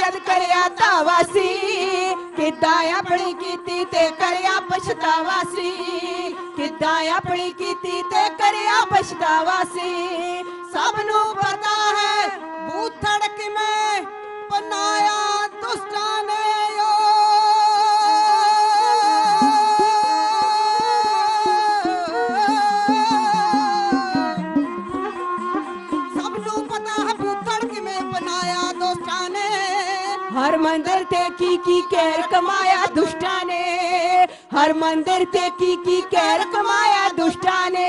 याद करया तावासी किद्दां अपनी कीती ते करया पछतावासी किद्दां अपनी कीती ते करया पछतावासी सबनू पता है बूथड़ किवें बनाया दुष्टां ने सबनू पता है बूथड़ किवें बनाया दुष्टां ने हर मंदिर ते की कहर कमाया दुष्टां ने हर मंदिर ते की कहर कमाया दुष्टां ने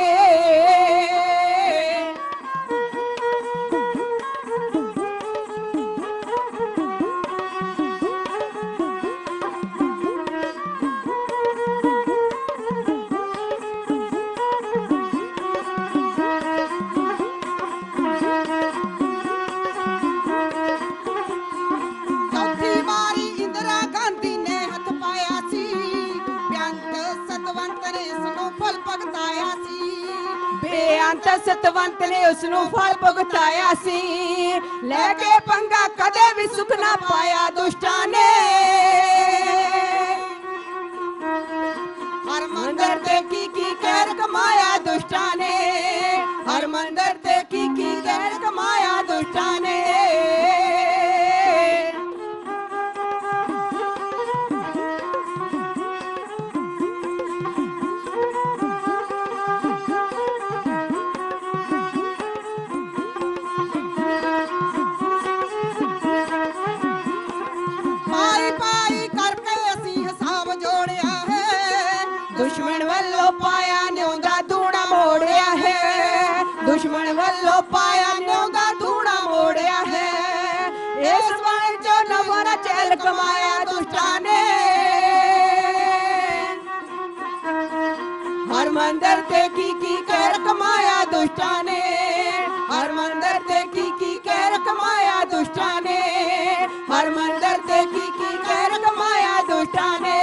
सतवंत ने उसनू फल भुगताया सी लेके पंगा कदे भी सुख ना पाया दुष्टां ने हर मंदिर ते की कहर कमाया दुष्टां ने हर मंदिर ते की कहर कमाया दुष्टां ने दुश्मन वल्लों पाया न्योंदा धूणा मोड़िया है दुश्मन वल्लों पाया न्योंदा धूणा मोड़िया है इस वन चो नवरा चैल कमाया दुष्टां ने हर मंदिर ते की कहर कमाया दुष्टां ने हर मंदिर ते की कहर कमाया दुष्टां ने हर मंदिर ते की कहर कमाया दुष्टां ने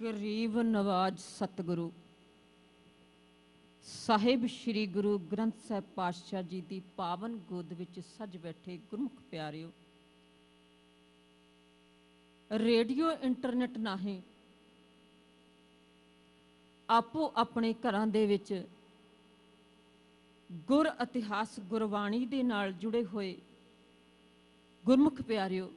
गरीब नवाज सतगुरु साहिब श्री गुरु ग्रंथ साहिब पातशाह जी की पावन गोद विच सज बैठे गुरमुख प्यारिओ रेडियो इंटरनेट नाहे आपो अपने घरां दे विच गुर इतिहास गुरबाणी दे नाल जुड़े हुए गुरमुख प्यारिओ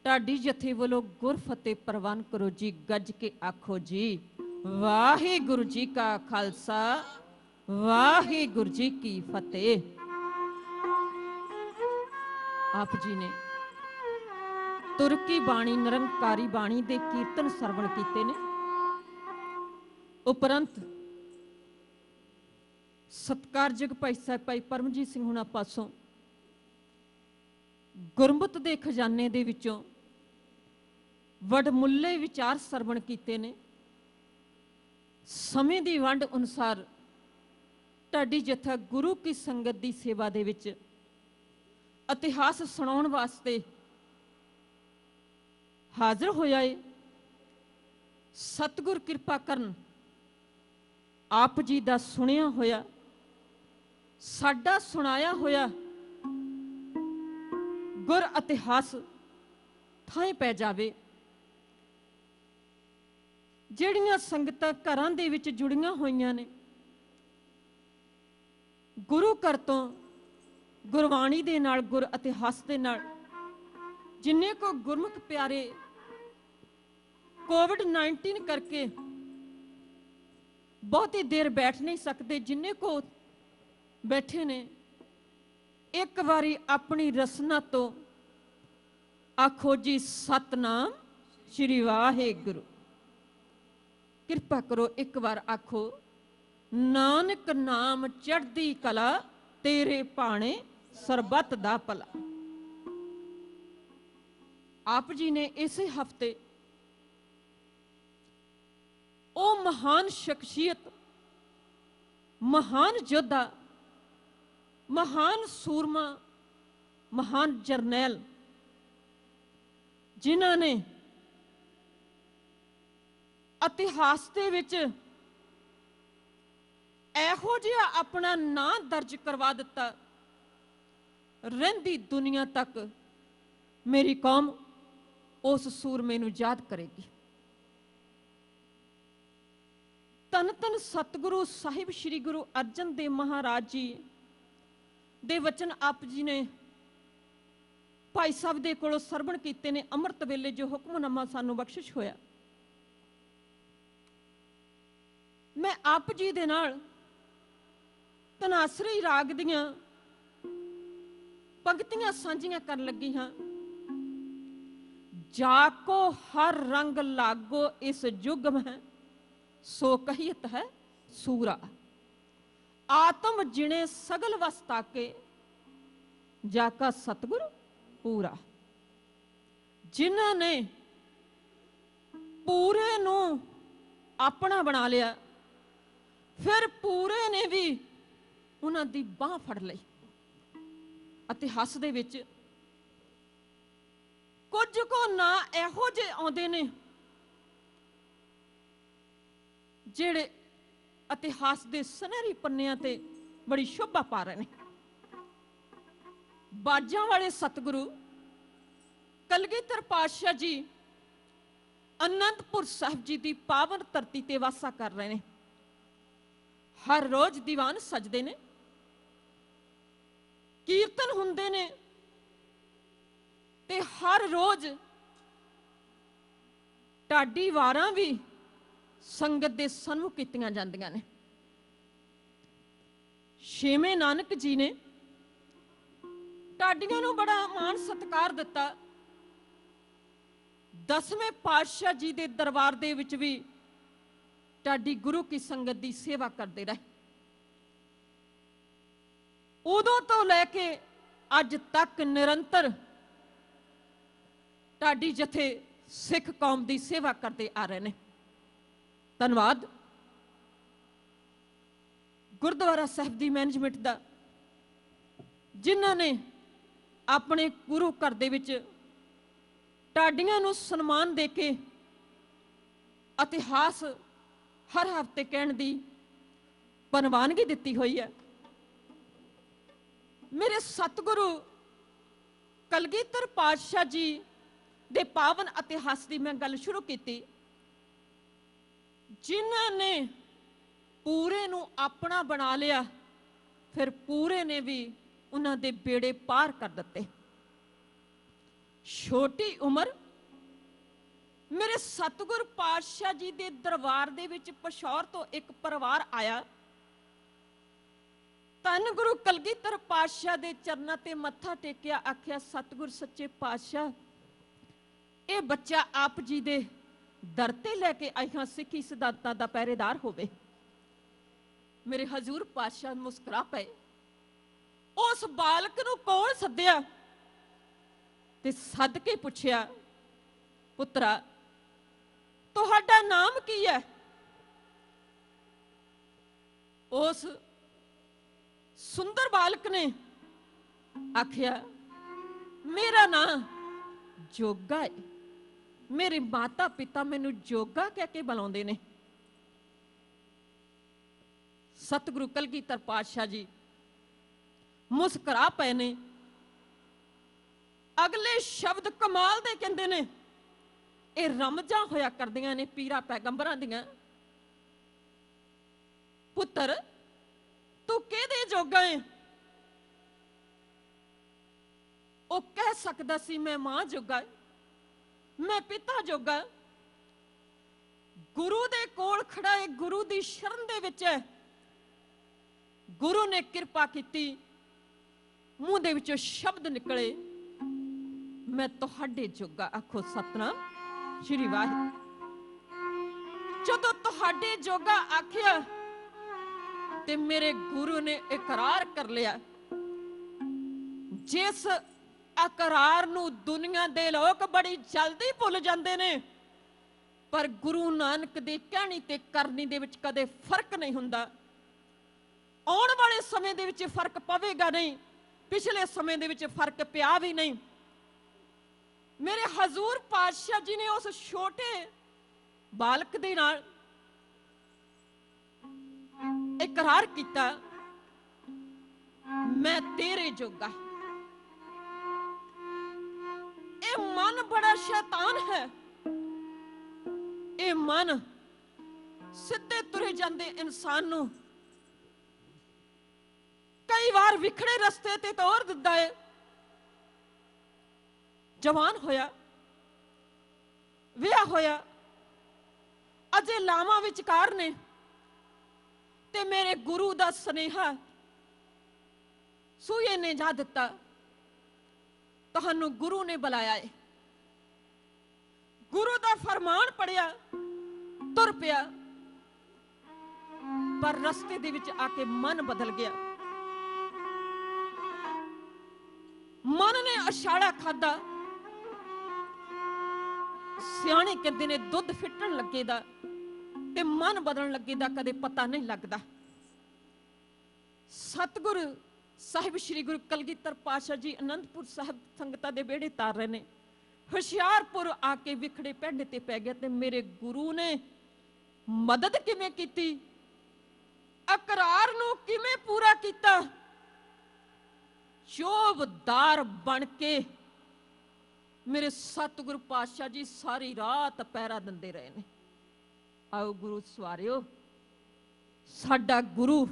ढाडी जथे वालों गुर फतेह प्रवान करो जी गज के आखो जी वाहिगुरु जी का खालसा वाहिगुरु जी की फतेह। आप जी ने तुरकी बाणी निरंकारी बाणी दे कीर्तन सरवण कीते ने उपरंत सत्कारजोग भाई साहब भाई परमजीत सिंह हुणां पासों गुरमत दे खजाने दे विचों वडमुल्ले विचार सरवण कीते ने समय दी वंड अनुसार ढाडी जथा गुरु की संगत दी सेवा दे विच इतिहास सुनाउण वास्ते हाजिर होया है। सतगुर कृपा करन आप जी दा सुनिया होया साडा सुनाया होया गुर इतिहास थां पै जावे। ਜਿਹੜੀਆਂ ਸੰਗਤਾਂ ਘਰਾਂ ਦੇ ਵਿੱਚ ਜੁੜੀਆਂ ਹੋਈਆਂ ਨੇ ਗੁਰੂ ਘਰ ਤੋਂ ਗੁਰਬਾਣੀ ਦੇ ਨਾਲ ਗੁਰ ਇਤਿਹਾਸ ਦੇ ਨਾਲ ਜਿੰਨੇ ਕੋ ਗੁਰਮੁਖ ਪਿਆਰੇ कोविड-19 करके बहुत ही देर बैठ नहीं सकते जिन्ने को बैठे ने एक बारी अपनी रसना तो आखो जी सतनाम श्री वाहिगुरु। कृपा करो एक बार आखो नानक नाम चढ़दी कला तेरे भाणे सरबत दा भला। आप जी ने इस हफ्ते ओ महान शख्सियत, महान योद्धा, महान सूरमा, महान जरनैल जिन्होंने ਇਤਿਹਾਸ ਦੇ ਵਿੱਚ ਇਹੋ ਜਿਹਾ ਆਪਣਾ ਨਾਂ ਦਰਜ ਕਰਵਾ ਦਿੱਤਾ, ਰਹਿੰਦੀ ਦੁਨੀਆ ਤੱਕ ਮੇਰੀ ਕੌਮ ਉਸ ਸੂਰਮੇ ਨੂੰ ਯਾਦ ਕਰੇਗੀ। ਧੰਨ ਧੰਨ ਸਤਿਗੁਰੂ ਸਾਹਿਬ ਸ੍ਰੀ ਗੁਰੂ ਅਰਜਨ ਦੇਵ ਮਹਾਰਾਜ ਜੀ ਦੇ ਵਚਨ ਆਪ ਜੀ ਨੇ ਭਾਈ ਸਾਹਿਬ ਦੇ ਕੋਲੋਂ ਸਰਵਣ ਕੀਤੇ ਨੇ। ਅੰਮ੍ਰਿਤ ਵੇਲੇ ਜੋ ਹੁਕਮਨਾਮਾ ਸਾਨੂੰ ਬਖਸ਼ਿਸ਼ ਹੋਇਆ, ਮੈਂ ਆਪ ਜੀ ਦੇ ਨਾਲ ਧਨਾਸਰੀ ਰਾਗ ਦੀਆਂ ਪੰਕਤੀਆਂ ਸਾਂਝੀਆਂ ਕਰਨ ਲੱਗੀ ਹਾਂ। ਜਾਕੋ ਹਰ ਰੰਗ ਲਾਗੋ ਇਸ ਯੁੱਗ ਮੈਂ, ਸੋ ਕਹੀਤ ਹੈ ਸੂਰਾ। ਆਤਮ ਜਿਣੇ ਸਗਲ ਵਸਤਾ ਕੇ, ਜਾਕਾ ਸਤਿਗੁਰ ਪੂਰਾ। ਜਿਨ੍ਹਾਂ ਨੇ ਪੂਰੇ ਨੂੰ ਆਪਣਾ ਬਣਾ ਲਿਆ, ਫਿਰ ਪੂਰੇ ਨੇ ਵੀ ਉਹਨਾਂ ਦੀ ਬਾਹ ਫੜ ਲਈ। ਇਤਿਹਾਸ ਦੇ ਵਿੱਚ ਕੁਝ ਕੋ ਨਾ ਇਹੋ ਜਿਹੇ ਆਉਂਦੇ ਨੇ ਜਿਹੜੇ ਇਤਿਹਾਸ ਦੇ ਸੁਨਹਿਰੀ ਪੰਨਿਆਂ ਤੇ ਬੜੀ ਸ਼ੋਭਾ ਪਾ ਰਹੇ ਨੇ। ਬਾਜਾਂ ਵਾਲੇ ਸਤਿਗੁਰੂ ਕਲਗੀਧਰ ਪਾਤਸ਼ਾਹ ਜੀ ਅਨੰਦਪੁਰ ਸਾਹਿਬ ਜੀ ਦੀ ਪਾਵਨ ਧਰਤੀ ਤੇ ਵਾਸਾ ਕਰ ਰਹੇ ਨੇ। ਹਰ ਰੋਜ਼ ਦੀਵਾਨ ਸਜਦੇ ਨੇ, ਕੀਰਤਨ ਹੁੰਦੇ ਨੇ, ਤੇ ਹਰ ਰੋਜ਼ ਢਾਡੀ ਵਾਰਾਂ ਵੀ ਸੰਗਤ ਦੇ ਸਨਮੁਖ ਕੀਤੀਆਂ ਜਾਂਦੀਆਂ ਨੇ। ਛੇਵੇਂ ਨਾਨਕ ਜੀ ਨੇ ਢਾਡੀਆਂ ਨੂੰ ਬੜਾ ਮਾਣ ਸਤਿਕਾਰ ਦਿੱਤਾ। 10ਵੇਂ ਪਾਤਸ਼ਾਹ ਜੀ ਦੇ ਦਰਬਾਰ ਦੇ ਵਿੱਚ ਵੀ ਢਾਡੀ ਗੁਰੂ ਕੀ ਸੰਗਤ ਦੀ ਸੇਵਾ ਕਰਦੇ ਰਹੇ। ਉਦੋਂ ਤੋਂ ਲੈ ਕੇ ਅੱਜ ਤੱਕ ਨਿਰੰਤਰ ਢਾਡੀ ਜਥੇ ਸਿੱਖ ਕੌਮ ਦੀ ਸੇਵਾ ਕਰਦੇ ਆ ਰਹੇ ਨੇ। ਧੰਨਵਾਦ ਗੁਰਦੁਆਰਾ ਸਾਹਿਬ ਦੀ ਮੈਨੇਜਮੈਂਟ ਦਾ, ਜਿਨ੍ਹਾਂ ਨੇ ਆਪਣੇ ਗੁਰੂ ਘਰ ਦੇ ਵਿੱਚ ਢਾਡੀਆਂ ਨੂੰ ਸਨਮਾਨ ਦੇ ਕੇ ਇਤਿਹਾਸ ਹਰ ਹਫ਼ਤੇ ਕਹਿਣ ਦੀ ਪ੍ਰਵਾਨਗੀ ਦਿੱਤੀ ਹੋਈ ਹੈ। ਮੇਰੇ ਸਤਿਗੁਰੂ ਕਲਗੀਧਰ ਪਾਤਸ਼ਾਹ ਜੀ ਦੇ ਪਾਵਨ ਇਤਿਹਾਸ ਦੀ ਮੈਂ ਗੱਲ ਸ਼ੁਰੂ ਕੀਤੀ। ਜਿਨ੍ਹਾਂ ਨੇ ਪੂਰੇ ਨੂੰ ਆਪਣਾ ਬਣਾ ਲਿਆ, ਫਿਰ ਪੂਰੇ ਨੇ ਵੀ ਉਹਨਾਂ ਦੇ ਬੇੜੇ ਪਾਰ ਕਰ ਦਿੱਤੇ। ਛੋਟੀ ਉਮਰ ਮੇਰੇ ਸਤਿਗੁਰ ਪਾਤਸ਼ਾਹ ਜੀ ਦੇ ਦਰਬਾਰ ਦੇ ਵਿੱਚ ਪਸ਼ੌਰ ਤੋਂ ਇੱਕ ਪਰਿਵਾਰ ਆਇਆ। ਧੰਨ ਗੁਰੂ ਕਲਗੀਧਰ ਪਾਤਸ਼ਾਹ ਦੇ ਚਰਨਾਂ ਤੇ ਮੱਥਾ ਟੇਕਿਆ, ਆਖਿਆ ਸਤਿਗੁਰ ਸੱਚੇ ਪਾਤਸ਼ਾਹ, ਇਹ ਬੱਚਾ ਆਪ ਜੀ ਦੇ ਦਰ ਤੇ ਲੈ ਕੇ ਆਈਆਂ ਸਿੱਖੀ ਸਿਧਾਂਤਾਂ ਦਾ ਪਹਿਰੇਦਾਰ ਹੋਵੇ। ਮੇਰੇ ਹਜ਼ੂਰ ਪਾਤਸ਼ਾਹ ਮੁਸਕਰਾ ਪਏ। ਉਸ ਬਾਲਕ ਨੂੰ ਕੋਲ ਸੱਦਿਆ ਤੇ ਸੱਦ ਕੇ ਪੁੱਛਿਆ, ਪੁੱਤਰਾ ਤੁਹਾਡਾ ਨਾਮ ਕੀ ਹੈ? ਉਸ ਸੁੰਦਰ ਬਾਲਕ ਨੇ ਆਖਿਆ, ਮੇਰਾ ਨਾਮ ਜੋਗਾ ਹੈ। ਮੇਰੇ ਮਾਤਾ ਪਿਤਾ ਮੈਨੂੰ ਜੋਗਾ ਕਹਿ ਕੇ ਬੁਲਾਉਂਦੇ ਨੇ। ਸਤਿਗੁਰੂ ਕਲਗੀਧਰ ਪਾਤਸ਼ਾਹ ਜੀ ਮੁਸਕਰਾ ਪਏ ਨੇ। ਅਗਲੇ ਸ਼ਬਦ ਕਮਾਲ ਦੇ ਕਹਿੰਦੇ ਨੇ, ਇਹ ਰਮਜਾਂ ਹੋਇਆ ਕਰਦੀਆਂ ਨੇ ਪੀਰਾਂ ਪੈਗੰਬਰਾਂ ਦੀਆਂ। ਪੁੱਤਰ ਤੂੰ ਕਿਹਦੇ ਜੋਗਾ ਹੈ? ਉਹ ਕਹਿ ਸਕਦਾ ਸੀ ਮੈਂ ਮਾਂ ਜੋਗਾ, ਮੈਂ ਪਿਤਾ ਜੋਗਾ। ਗੁਰੂ ਦੇ ਕੋਲ ਖੜਾ ਹੈ, ਗੁਰੂ ਦੀ ਸ਼ਰਨ ਦੇ ਵਿੱਚ ਹੈ। ਗੁਰੂ ਨੇ ਕਿਰਪਾ ਕੀਤੀ, ਮੂੰਹ ਦੇ ਵਿੱਚੋਂ ਸ਼ਬਦ ਨਿਕਲੇ, ਮੈਂ ਤੁਹਾਡੇ ਜੋਗਾ। ਆਖੋ ਸਤਨਾਮ ਸ਼੍ਰੀ ਵਾਹਿਗੁਰੂ। ਜਦੋਂ ਤੁਹਾਡੇ ਜੋਗਾ ਆਖਿਆ ਤੇ ਮੇਰੇ ਗੁਰੂ ਨੇ ਇਕਰਾਰ ਕਰ ਲਿਆ। ਜਿਸ ਇਕਰਾਰ ਨੂੰ ਦੁਨੀਆ ਦੇ ਲੋਕ ਬੜੀ ਜਲਦੀ ਭੁੱਲ ਜਾਂਦੇ ਨੇ, ਪਰ ਗੁਰੂ ਨਾਨਕ ਦੀ ਕਹਿਣੀ ਤੇ ਕਰਨੀ ਦੇ ਵਿੱਚ ਕਦੇ ਫਰਕ ਨਹੀਂ ਹੁੰਦਾ। ਆਉਣ ਵਾਲੇ ਸਮੇਂ ਦੇ ਵਿੱਚ ਫਰਕ ਪਵੇਗਾ ਨਹੀਂ, ਪਿਛਲੇ ਸਮੇਂ ਦੇ ਵਿੱਚ ਫਰਕ ਪਿਆ ਵੀ ਨਹੀਂ। ਮੇਰੇ ਹਜ਼ੂਰ ਪਾਤਸ਼ਾਹ ਜੀ ਨੇ ਉਸ ਛੋਟੇ बालक दे नाल इकरार किया, मैं तेरे जोगा। ये मन बड़ा शैतान है। ये मन सीधे तुरे जाते इंसान नूं कई बार विखड़े रस्ते ते तोड़ दिंदा है। जवान होया, विआह होया, अजे लावां विचकार ने ते मेरे गुरु दा स्नेहा सूए ने जा दिता, तुहानू गुरु ने बुलाया है। गुरु दा फरमान पढ़िया, तुर पिया, पर रस्ते दे विच आके मन बदल गया। मन ने अछाड़ा खादा। सियाणे कहते ने दुध फिटन लगे दा ते मन बदलण लगे दा कदे पता नहीं लगता। सतगुरु साहिब श्री गुरु कलगीधर पातशाह जी आनंदपुर साहिब संगतां दे बेड़े तार रहे ने। हुशियारपुर आके विखड़े पैंडे ते पै गया ते मेरे गुरु ने मदद किवें कीती, अकरार नूं किवें पूरा कीता। चौबदार बन के मेरे सतगुरु पातशाह जी सारी रात पैरा दिंदे रहे ने। आओ गुरु सवारियो, साडा गुरु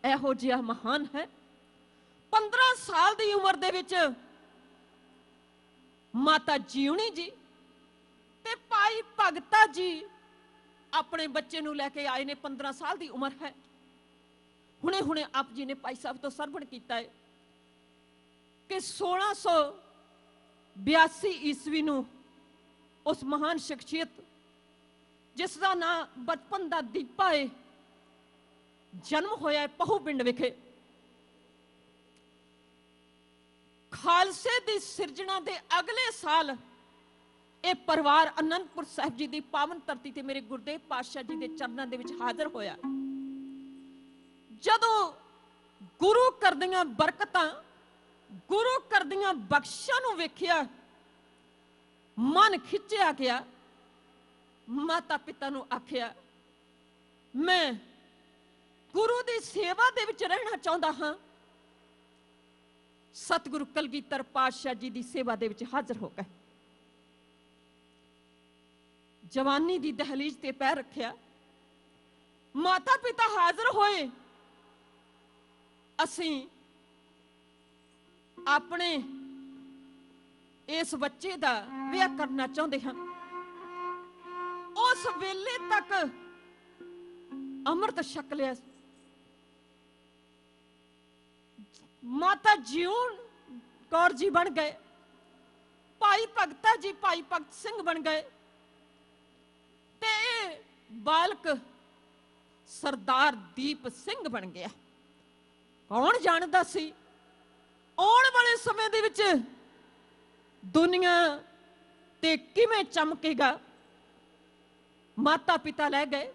इहो जिहा महान है। 15 साल की उम्र दे विच माता जीवनी जी ते भाई भगता जी अपने बच्चे नूं लैके आए ने। 15 साल की उम्र है। हुणे हुणे आप जी ने भाई साहब तो सरवण किया है कि 1682 ईस्वी नूं उस महान शख्सियत जिसका नाम बचपन का दीपा है, जन्म होया पहू पिंड विखे। खालसे की सिरजना के अगले साल ये परिवार आनंदपुर साहिब जी की पावन धरती ते मेरे गुरदेव पातशाह जी के चरणों के विच हाजिर होया। जदों गुरु करदियां बरकतां, गुरु करदियां बख्शिशां नूं वेखिया, मन खिंचिया गया। माता पिता नूं आखिया, मैं गुरु की सेवा दे विच रहना चाहता हाँ। सतगुरु कलगीधर पातशाह जी की सेवा दे विच हाजिर हो गए। जवानी की दहलीज ते पैर रखिया। माता पिता हाजिर होए। असीं अपने इस बच्चे का विआह करना चाहते हैं। उस वेले तक अमृत छक लिया। माता जीवन कौर जी बन गए, भाई भगता जी भाई भगत सिंह बन गए ते बालक सरदार दीप सिंह बन गया। कौन जानता सी आने वाले समय दे विच दुनिया ते किवें चमकेगा। माता पिता लै गए,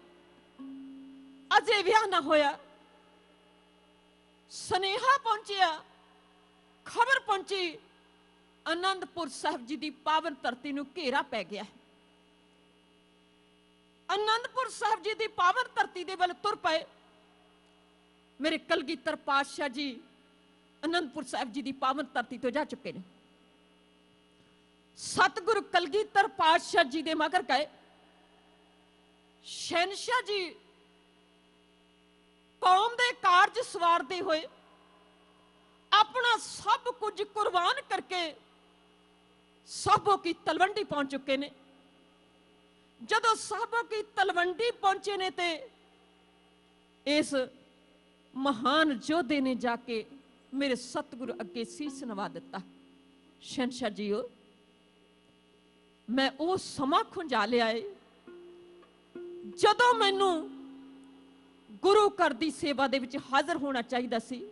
अजे विआह ना होया। स्नेहा पहुंचिया, खबर पहुंची, आनंदपुर साहिब जी की पावन धरती नूं घेरा पै गया। आनंदपुर साहिब जी की पावन धरती दे वल तुर पए। मेरे कलगीधर पातशाह जी आनंदपुर साहिब जी की पावन धरती तो जा चुके हैं। सतगुरु कलगीधर पातशाह जी के मगर गए। शहनशाह जी कौम के कारज सवारते हुए अपना सब कुछ कुर्बान करके साहबों की तलवंडी पहुंच चुके ने। जदों साहबों की तलवंडी पहुंचे ने ते इस महान योद्धे ने जाके मेरे सतगुरु अगे सीस नवा दिता। शहनशाह जी हो, मैं वो समा खुंजा लिया है जदों मैनू गुरु घर की सेवा दे विच हाजिर होना चाहिए सी।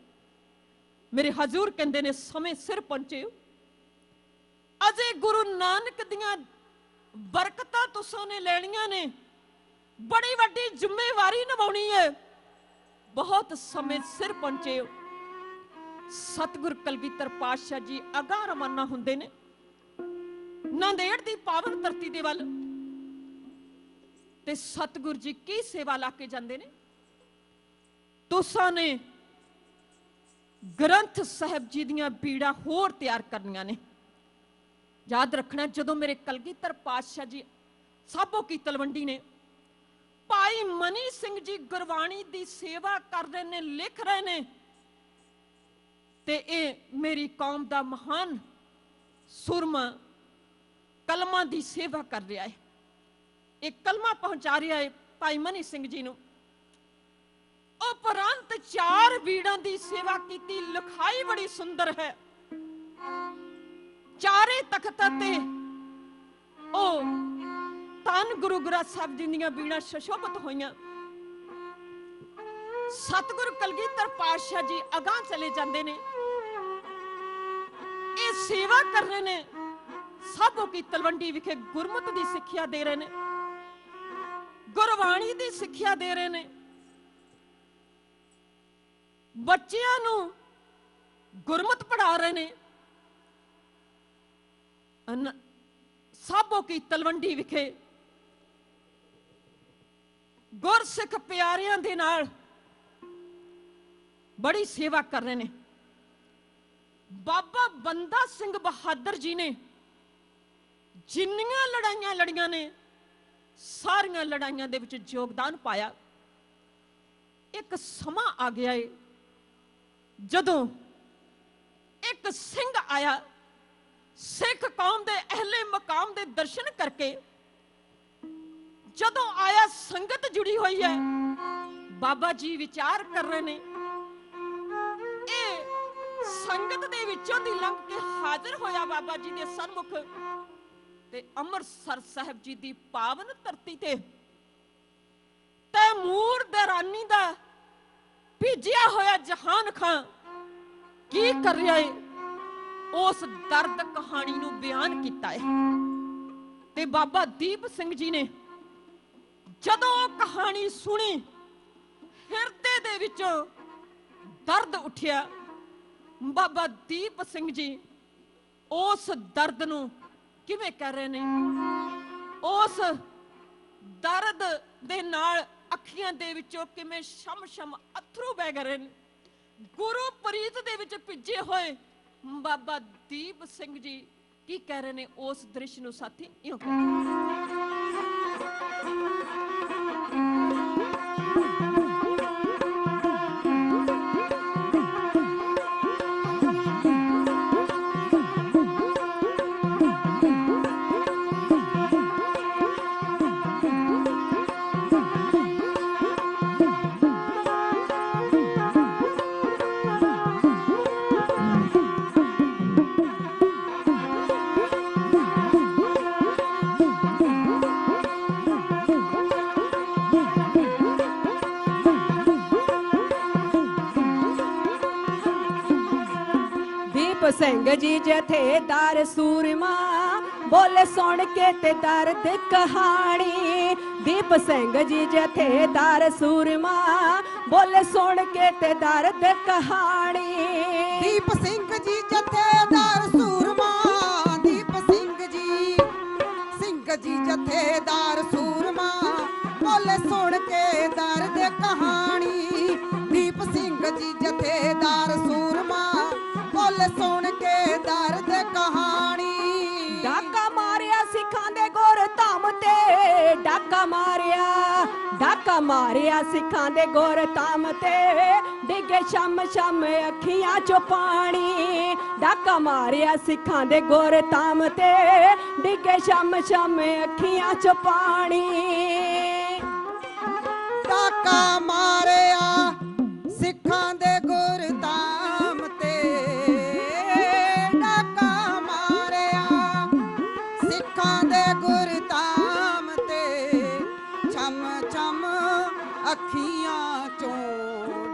मेरे हजूर कहते ने समय सिर पहुंचे। अजे गुरु नानक दियां बरकतां तुसां ने लैणियां ने, बड़ी वड्डी जिम्मेवारी निभाउणी है। बहुत समय सिर पहुंचे। सतगुरु कलगीधर पातशाह जी अगाह रवाना हुंदे ने नांदेड़ दी पावन धरती दे वल। ते सतगुरु जी की सेवा ला के जाते ने। तुसां ने ग्रंथ साहब जी दियां बीड़ा होर तैयार करनियां ने। याद रखना, जदों मेरे कलगीधर पातशाह जी साबो की तलवंडी ने भाई मनी सिंह जी गुरबाणी दी सेवा कर रहे ने, लिख रहे ने, ते ए मेरी कौम दा महान सुरमा कलमा दी सेवा कर रहा है। एक कलमा पहुंचा रहा है भाई मनी सिंह जी नूं। उपरंत 4 बीड़ां दी सेवा की, लिखाई बड़ी सुंदर है। चारे तख्तां ते ओ धन गुरु ग्रंथ साहिब जी दीयां बीड़ां सुशोभित होईयां। सतगुरु कलगीधर पातशाह जी अगां चले जांदे ने, ये सेवा कर रहे ने, साबो की तलवंडी विखे गुरमत दी सिक्ख्या दे रहे ने, गुरबाणी दी सिक्ख्या दे रहे ने। बच्चियां नूं गुरमत पढ़ा रहे ने। साबो की तलवंडी विखे गुरसिख प्यारियां दे नाल बड़ी सेवा कर रहे ने। बाबा बंदा सिंह बहादुर जी ने जिन्नियां लड़ाइयां लड़ियां ने, सारियां लड़ाइयां दे विच योगदान पाया। एक समा आ गया है जदों एक सिंह आया, सिख कौम दे अहले मकाम दे दर्शन करके जदों आया, संगत जुड़ी हुई है। बाबा जी विचार कर रहे ने, संगत दे विचों दी लंघ के हाजिर होया बाबा जी दे सन्मुख, ते अमृतसर साहिब जी दी पावन धरती ते तैमूर दरानी दा भेजिया होया जहान खां की कर रहा है, उस दर्द कहानी नूं बयान किया है। ते बाबा दीप सिंह जी ने जदों कहानी सुनी, हिरदे दे विचों दर्द उठिया। बाबा दीप सिंह जी उस दर्द नूं किवें कह रहे ने, उस दर्द दे नाल अखियां दे विचों किवें शम शम अथरू बह गए ने। गुरु प्रीत दे विच भिजे होए बाबा दीप सिंह जी की कह रहे ने, उस दृश्य नूं साथी इउं सिंह जी जथेदार सूरमा बोले सुन के ते दर्द कहानी। दीप सिंह जी जथेदार सूरमा बोले सुन के ते दर्द कहानी। दीप सिंह जी जथेदार सूरमा, दीप सिंह जी जथेदार सूरमा बोले सुन के दर्द कहानी। दीप सिंह जी जथेदार सूरमा बोले सुन के दर्द कहानी। डाका मारिया सिखां दे गुर धाम ते, डाका मारिया सिखां दे गुर धाम ते, डिगे शम शम अखियां चो पानी। डाका मारिया सिखां दे गुर धाम ते, डिगे शम शम अखियां चो पानी। डाका मारिया सिखां दे गुर धाम ते, डाका मारिया सिखां दे गुर धाम ते, छम छम अखियां चों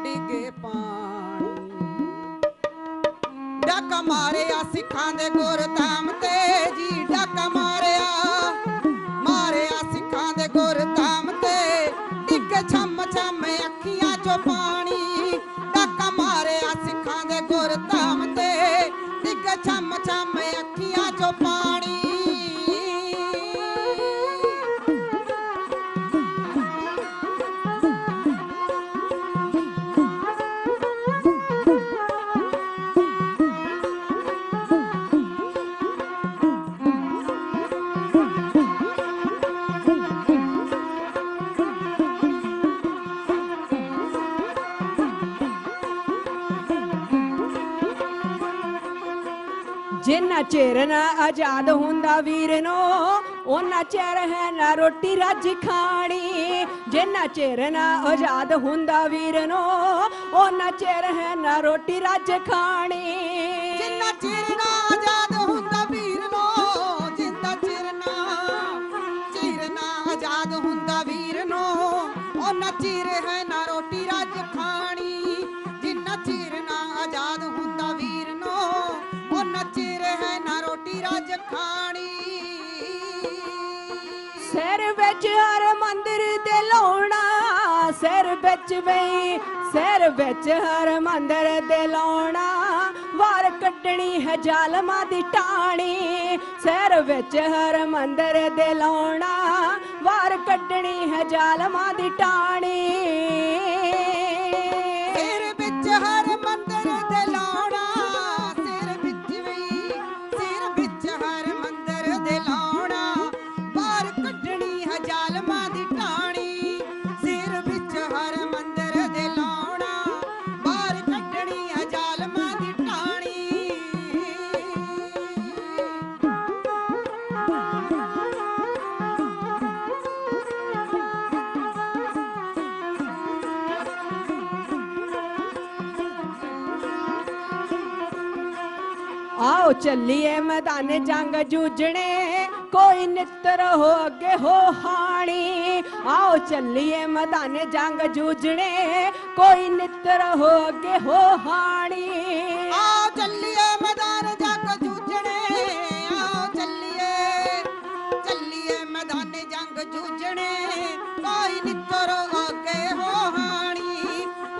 डिगे पानी। डाका मारिया सिखां दे गुर धाम ते जी, डाका मारिया सिखां दे गुर धाम ते, डिगे छम छम अखियां चो पानी। डाका मारिया सिखां दे गुर धाम ते, डिगे छम छम अखियां चो पानी। ਜਿੰਨਾ ਚਿਰ ਨਾ ਆਜ਼ਾਦ ਹੁੰਦਾ ਵੀਰ ਨੂੰ ਉਹਨਾਂ ਚਿਰ ਹੈ ਨਾ ਰੋਟੀ ਰੱਜ ਖਾਣੀ। ਜਿੰਨਾ ਚਿਰ ਨਾ ਆਜ਼ਾਦ ਹੁੰਦਾ ਵੀਰ ਨੂੰ ਉਹਨਾਂ ਚਿਰ ਹੈ ਨਾ ਰੋਟੀ ਰੱਜ ਖਾਣੀ। ਜਿੰਨਾ ਚਿਰ ਨਾ ਆਜ਼ਾਦ ਹੁੰਦਾ ਵੀਰ ਨੂੰ, ਜਿੰਨਾ ਚਿਰ ਨਾ ਆਜ਼ਾਦ ਹੁੰਦਾ ਵੀਰ ਨੂੰ ਉਹਨਾਂ ਚਿਰ ਹੈ ਨਾ ਰੋਟੀ ਰੱਜ ਖਾਣੀ। ਜਿੰਨਾ ਚਿਰ ਨਾ ਆਜ਼ਾਦ ਹੁੰਦਾ ਵੀਰ ਨੂੰ ਉਹਨਾਂ ਚਿਰ ਹੈ ਨਾ ਰੋਟੀ ਰੱਜ ਖਾਣੀ। ਸਿਰ ਵਿੱਚ ਹਰ ਮੰਦਰ ਦੇ ਲਾਉਣਾ, ਸਿਰ ਵਿੱਚ ਬਈ ਸਿਰ ਵਿੱਚ ਹਰ ਮੰਦਰ ਦੇ ਲਾਉਣਾ, ਵਾਰ ਕੱਢਣੀ ਹੈ ਜ਼ਾਲਮਾਂ ਦੀ ਟਾਣੀ। ਸਿਰ ਵਿੱਚ ਹਰ ਮੰਦਰ ਦੇ ਲਾਉਣਾ, ਵਾਰ ਕੱਢਣੀ ਹੈ ਜ਼ਾਲਮਾਂ ਦੀ ਟਾਣੀ। ਸਿਰ ਵਿੱਚ ਹਰ ਮੰਦਰ ਦੇ ਲਾਉਣਾ, ਸਿਰ ਵਿੱਚ ਹਰ ਮੰਦਰ ਦੇ ਲਾਉਣਾ, ਬਾਹਰ ਕੱਢਣੀ ਹੈ ਜ਼ਾਲਮਾਂ ਦੀ ਟਾਣੀ। ਸਿਰ ਵਿੱਚ ਹਰ ਮੰਦਰ ਦੇ ਲਾਉਣਾ, ਬਾਹਰ ਕੱਢਣੀ ਹੈ ਜ਼ਾਲਮਾਂ ਦੀ ਟਾਣੀ। आओ चलिए मैदान जंग जूझने, कोई नित्र हो अगे हो हाणी। आओ चलिए मैदान जंग जूझने, कोई नित्र हो अगे हो हाणी। आओ चलिए मैदान जंग जूझने, आओ चलिए मैदान जंग जूझने, कोई नित्तर आगे हो हाणी।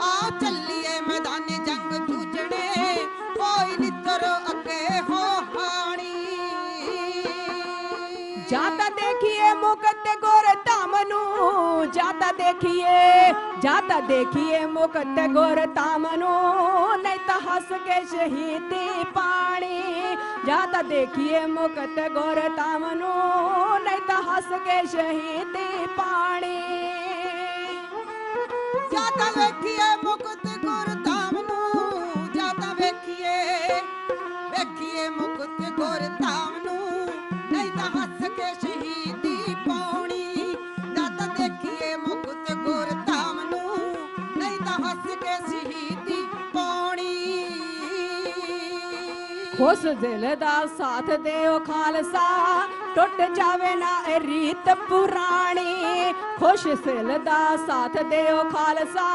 आओ चलिए मैदान जंग जूझने, कोई नित्तर आगे हो हाणी। जाता देखिए मुकत गोर तामनू, जाता देखिए मुकत गोर तामनू, नहीं तो हंस के शहीदी पानी। जाता देखिए मुकत गोर तामनू, नहीं तो हंस के शहीदी पानी। जाता वेखिए मुकुट गुरधाम नू, जाता वेखिए मुकुट गुरधाम नू, नहीं तो हंस के शहीदी पाउणी। जाता देखिए मुकुट गुरधाम नू, नहीं तो हंस के शहीदी पाउणी। खुश दिल दा साथ देओ खालसा, टुट जावे ना ए रीत पुरानी। खुश दिल दा साथ देओ खालसा,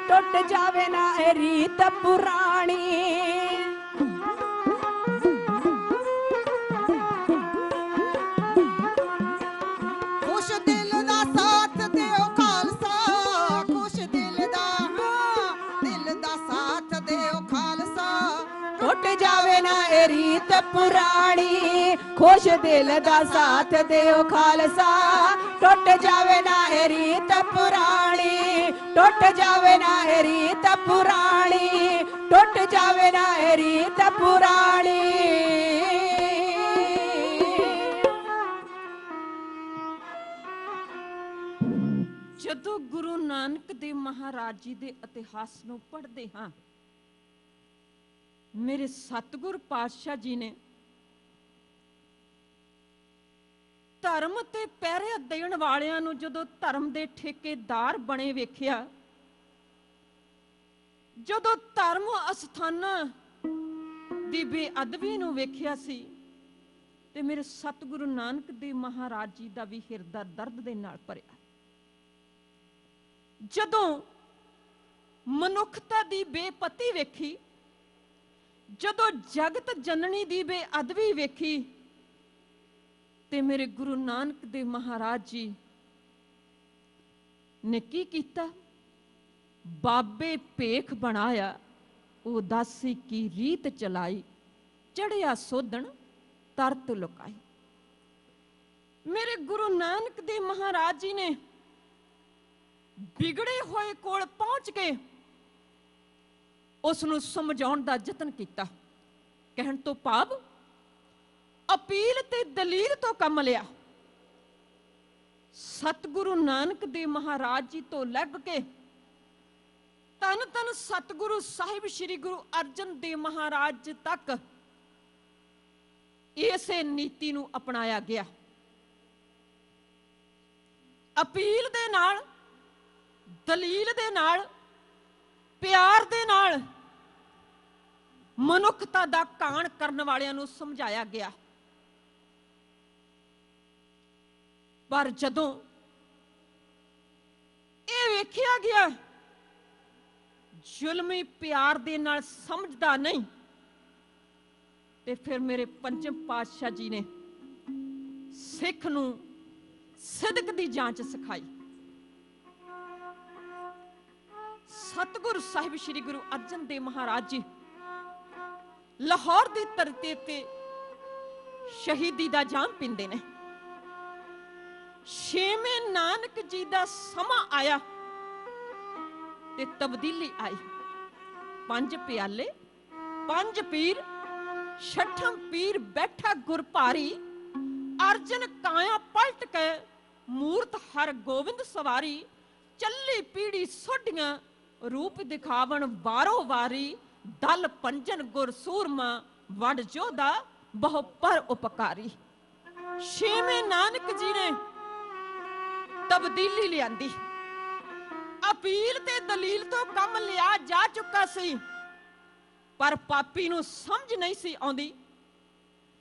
टुट जावे ना ए रीत पुरानी। खुश दिल दा साथ देओ खालसा, खुश दिल दा साथ देओ खालसा, टुट जावे ना ए रीत पुरानी। खुश दिल दा साथ देओ खालसा, टुट जावे ना ए रीत पुरानी। टुट जावे ना ए रीत पुरानी, टुट जावे ना ए रीत पुरानी। ਜਦੋਂ ਗੁਰੂ ਨਾਨਕ ਦੇਵ ਮਹਾਰਾਜ ਜੀ ਦੇ ਇਤਿਹਾਸ ਨੂੰ ਪੜ੍ਹਦੇ ਹਾਂ, ਮੇਰੇ ਸਤਿਗੁਰ ਪਾਤਸ਼ਾਹ ਜੀ ਨੇ ਧਰਮ ਤੇ ਪਹਿਰੇ ਦੇਣ ਵਾਲਿਆਂ ਨੂੰ ਜਦੋਂ ਧਰਮ ਦੇ ਠੇਕੇਦਾਰ ਬਣੇ ਵੇਖਿਆ, ਜਦੋਂ ਧਰਮ ਅਸਥਾਨਾਂ ਦੀ ਬੇਅਦਬੀ ਨੂੰ ਵੇਖਿਆ ਸੀ, ਤੇ ਮੇਰੇ ਸਤਿਗੁਰੂ ਨਾਨਕ ਦੇਵ ਮਹਾਰਾਜ ਜੀ ਦਾ ਵੀ ਹਿਰਦਾ ਦਰਦ ਦੇ ਨਾਲ ਭਰਿਆ। ਜਦੋਂ ਮਨੁੱਖਤਾ ਦੀ ਬੇਪਤੀ ਵੇਖੀ, ਜਦੋਂ ਜਗਤ ਜਨਨੀ ਦੀ ਬੇਅਦਬੀ ਵੇਖੀ, ਤੇ ਮੇਰੇ ਗੁਰੂ ਨਾਨਕ ਦੇਵ ਮਹਾਰਾਜ ਜੀ ਨੇ ਕੀ ਕੀਤਾ? ਬਾਬੇ ਭੇਖ ਬਣਾਇਆ, ਉਦਾਸੀ ਕੀ ਰੀਤ ਚਲਾਈ, ਚੜਿਆ ਸੋਧਣ ਤਰਤ ਲੁਕਾਈ। ਮੇਰੇ ਗੁਰੂ ਨਾਨਕ ਦੇਵ ਮਹਾਰਾਜ ਜੀ ਨੇ ਵਿਗੜੇ ਹੋਏ ਕੋਲ ਪਹੁੰਚ ਕੇ ਉਸ ਨੂੰ ਸਮਝਾਉਣ ਦਾ ਯਤਨ ਕੀਤਾ। ਕਹਿਣ ਤੋਂ ਭਾਵ ਅਪੀਲ ਤੇ ਦਲੀਲ ਤੋਂ ਕੰਮ ਲਿਆ। ਸਤਿਗੁਰੂ ਨਾਨਕ ਦੇਵ ਮਹਾਰਾਜ ਜੀ ਤੋਂ ਲੱਗ ਕੇ ਧੰਨ ਧੰਨ ਸਤਿਗੁਰੂ ਸਾਹਿਬ ਸ੍ਰੀ ਗੁਰੂ ਅਰਜਨ ਦੇਵ ਮਹਾਰਾਜ ਤੱਕ ਇਸੇ ਨੀਤੀ ਨੂੰ ਅਪਣਾਇਆ ਗਿਆ। ਅਪੀਲ ਦੇ ਨਾਲ, ਦਲੀਲ ਦੇ ਨਾਲ, ਪਿਆਰ ਦੇ ਨਾਲ ਮਨੁੱਖਤਾ ਦਾ ਕਾਣ ਕਰਨ ਵਾਲਿਆਂ ਨੂੰ ਸਮਝਾਇਆ ਗਿਆ। ਪਰ ਜਦੋਂ ਇਹ ਵੇਖਿਆ ਗਿਆ ਜ਼ੁਲਮੀ ਪਿਆਰ ਦੇ ਨਾਲ ਸਮਝਦਾ ਨਹੀਂ, ਤੇ ਫਿਰ ਮੇਰੇ ਪੰਜਮ ਪਾਤਸ਼ਾਹ ਜੀ ਨੇ ਸਿੱਖ ਨੂੰ ਸਿਦਕ ਦੀ ਜਾਂਚ ਸਿਖਾਈ। ਸਤਿਗੁਰੂ ਸਾਹਿਬ ਸ੍ਰੀ ਗੁਰੂ ਅਰਜਨ ਦੇਵ ਮਹਾਰਾਜ ਜੀ ਲਾਹੌਰ ਦੀ ਧਰਤੀ ਤੇ ਸ਼ਹੀਦੀ ਦਾ ਜਾਮ ਪੀਂਦੇ ਨੇ। ਛੇਵੇਂ ਨਾਨਕ ਜੀ ਦਾ ਸਮਾਂ ਆਇਆ ਤੇ ਤਬਦੀਲੀ ਆਈ। 5 ਪਿਆਲੇ, 5 ਪੀਰ, ਛਠਮ ਪੀਰ ਬੈਠਾ ਗੁਰ ਭਾਰੀ, ਅਰਜਨ ਕਾਇਆ ਪਲਟ ਕੇ ਮੂਰਤ ਹਰ ਗੋਬਿੰਦ ਸਵਾਰੀ, ਚੱਲੀ ਪੀੜੀ ਸੋਢੀਆਂ ਰੂਪ ਦਿਖਾਵਣ ਵਾਰੋ ਵਾਰੀ, ਦਲ ਪੰਜਨ ਗੁਰ ਸੂਰਮਾ ਵੰਡ ਜੋਧਾ ਬਹੁ ਪਰ ਉਪਕਾਰੀ। ਛੇਵੇਂ ਨਾਨਕ ਜੀ ਨੇ ਤਬਦੀਲੀ ਲਿਆਂਦੀ। ਅਪੀਲ ਤੇ ਦਲੀਲ ਤੋਂ ਕੰਮ ਲਿਆ ਜਾ ਚੁੱਕਾ ਸੀ, ਪਰ ਪਾਪੀ ਨੂੰ ਸਮਝ ਨਹੀਂ ਸੀ ਆਉਂਦੀ,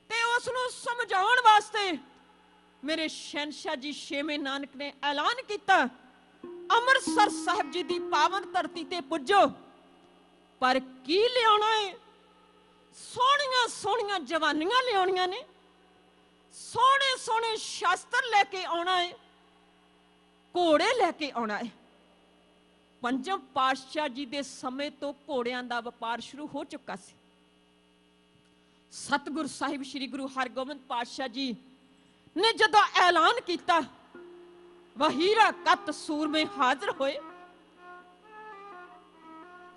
ਤੇ ਉਸ ਨੂੰ ਸਮਝਾਉਣ ਵਾਸਤੇ ਮੇਰੇ ਸ਼ਹਿਨशाह ਜੀ ਛੇਵੇਂ ਨਾਨਕ ਨੇ ਐਲਾਨ ਕੀਤਾ, ਅੰਮ੍ਰਿਤਸਰ ਸਾਹਿਬ ਜੀ ਦੀ ਪਾਵਨ ਧਰਤੀ ਤੇ ਪੁੱਜੋ। ਪਰ ਕੀ ਲਿਆਉਣਾ ਹੈ? ਸੋਹਣੀਆਂ ਸੋਹਣੀਆਂ ਜਵਾਨੀਆਂ ਲਿਆਉਣੀਆਂ ਨੇ, ਸੋਹਣੇ ਸੋਹਣੇ ਸ਼ਾਸਤਰ ਲੈ ਕੇ ਆਉਣਾ ਹੈ, ਘੋੜੇ ਲੈ ਕੇ ਆਉਣਾ ਹੈ। ਪੰਜਮ ਪਾਤਸ਼ਾਹ ਜੀ ਦੇ ਸਮੇਂ ਤੋਂ ਘੋੜਿਆਂ ਦਾ ਵਪਾਰ ਸ਼ੁਰੂ ਹੋ ਚੁੱਕਾ ਸੀ। ਸਤਿਗੁਰੂ ਸਾਹਿਬ ਸ੍ਰੀ ਗੁਰੂ ਹਰਗੋਬਿੰਦ ਪਾਤਸ਼ਾਹ ਜੀ ਨੇ ਜਦੋਂ ਐਲਾਨ ਕੀਤਾ, ਵਹੀਰਾ ਕੱਤ ਸੂਰਮੇ ਹਾਜ਼ਰ ਹੋਏ।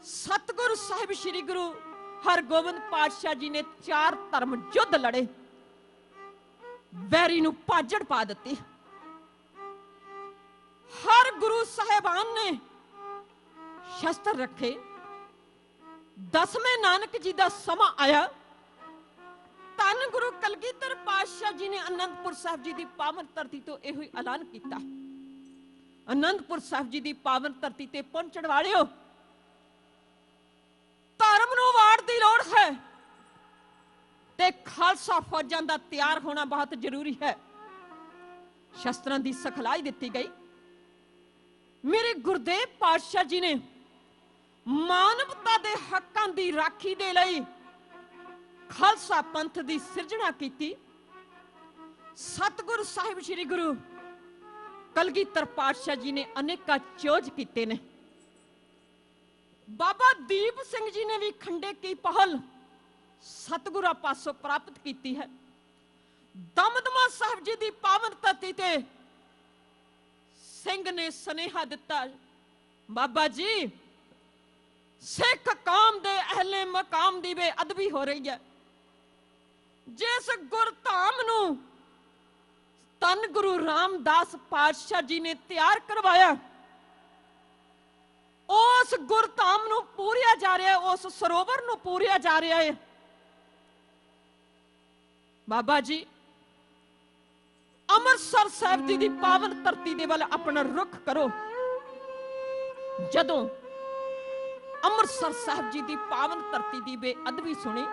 ਸਤਿਗੁਰੂ ਸਾਹਿਬ ਸ੍ਰੀ ਗੁਰੂ ਹਰਗੋਬਿੰਦ ਪਾਤਸ਼ਾਹ ਜੀ ਨੇ 4 ਧਰਮ ਯੁੱਧ ਲੜੇ, ਵੈਰੀ ਨੂੰ ਭਾਜੜ ਪਾ ਦਿੱਤੀ। ਹਰ ਗੁਰੂ ਸਾਹਿਬਾਨ ਨੇ ਸ਼ਸਤਰ ਰੱਖੇ। 10ਵੇਂ ਨਾਨਕ ਜੀ ਦਾ ਸਮਾਂ ਆਇਆ, ਧੰਨ ਗੁਰੂ ਕਲਗੀਧਰ ਪਾਤਸ਼ਾਹ ਜੀ ਨੇ ਅਨੰਦਪੁਰ ਸਾਹਿਬ ਜੀ ਦੀ ਪਾਵਨ ਧਰਤੀ ਤੋਂ ਇਹੋ ਹੀ ਐਲਾਨ ਕੀਤਾ। ਅਨੰਦਪੁਰ ਸਾਹਿਬ ਜੀ ਦੀ ਪਾਵਨ ਧਰਤੀ ਤੇ ਪਹੁੰਚਣ ਵਾਲਿਓ, ਧਰਮ ਨੂੰ ਵਾੜ ਦੀ ਲੋੜ ਹੈ ਤੇ ਖਾਲਸਾ ਫੌਜਾਂ ਦਾ ਤਿਆਰ ਹੋਣਾ ਬਹੁਤ ਜ਼ਰੂਰੀ ਹੈ। ਸ਼ਸਤਰਾਂ ਦੀ ਸਿਖਲਾਈ ਦਿੱਤੀ ਗਈ। ਮੇਰੇ ਗੁਰਦੇਵ ਪਾਤਸ਼ਾਹ ਜੀ ਨੇ ਮਾਨਵਤਾ ਦੇ ਹੱਕਾਂ ਦੀ ਰਾਖੀ ਦੇ ਲਈ ਖਾਲਸਾ ਪੰਥ ਦੀ ਸਿਰਜਣਾ ਕੀਤੀ। ਸਤਿਗੁਰੂ ਸਾਹਿਬ ਸ੍ਰੀ ਗੁਰੂ ਕਲਗੀਧਰ ਪਾਤਸ਼ਾਹ ਜੀ ਨੇ ਅਨੇਕਾਂ ਚੋਜ ਕੀਤੇ ਨੇ। ਬਾਬਾ ਦੀਪ ਸਿੰਘ ਜੀ ਨੇ ਵੀ ਖੰਡੇ ਕੀ ਪਹਲ ਸਤਿਗੁਰਾਂ ਪਾਸੋਂ ਪ੍ਰਾਪਤ ਕੀਤੀ ਹੈ। ਦਮਦਮਾ ਸਾਹਿਬ ਜੀ ਦੀ ਪਾਵਨ ਧਰਤੀ ਤੇ ਸਿੰਘ ਨੇ ਸੁਨੇਹਾ ਦਿੱਤਾ, ਬਾਬਾ ਜੀ ਸਿੱਖ ਕੌਮ ਦੇ ਅਹਲੇ ਮਕਾਮ ਦੀ ਬੇਅਦਬੀ ਹੋ ਰਹੀ ਹੈ। ਜਿਸ ਗੁਰਧਾਮ ਨੂੰ ਧੰਨ ਗੁਰੂ ਰਾਮਦਾਸ ਪਾਤਸ਼ਾਹ ਜੀ ਨੇ ਤਿਆਰ ਕਰਵਾਇਆ, ਉਸ ਗੁਰਧਾਮ ਨੂੰ ਪੂਰਿਆ ਜਾ ਰਿਹਾ ਹੈ, ਉਸ ਸਰੋਵਰ ਨੂੰ ਪੂਰਿਆ ਜਾ ਰਿਹਾ ਹੈ। ਬਾਬਾ ਜੀ ਅੰਮ੍ਰਿਤਸਰ ਸਾਹਿਬ ਜੀ ਦੀ ਪਾਵਨ ਧਰਤੀ ਦੇ ਵੱਲ ਆਪਣਾ ਰੁਖ ਕਰੋ। ਜਦੋਂ ਅੰਮ੍ਰਿਤਸਰ ਸਾਹਿਬ ਜੀ ਦੀ ਪਾਵਨ ਧਰਤੀ ਦੀ ਬੇਅਦਬੀ ਸੁਣੀ,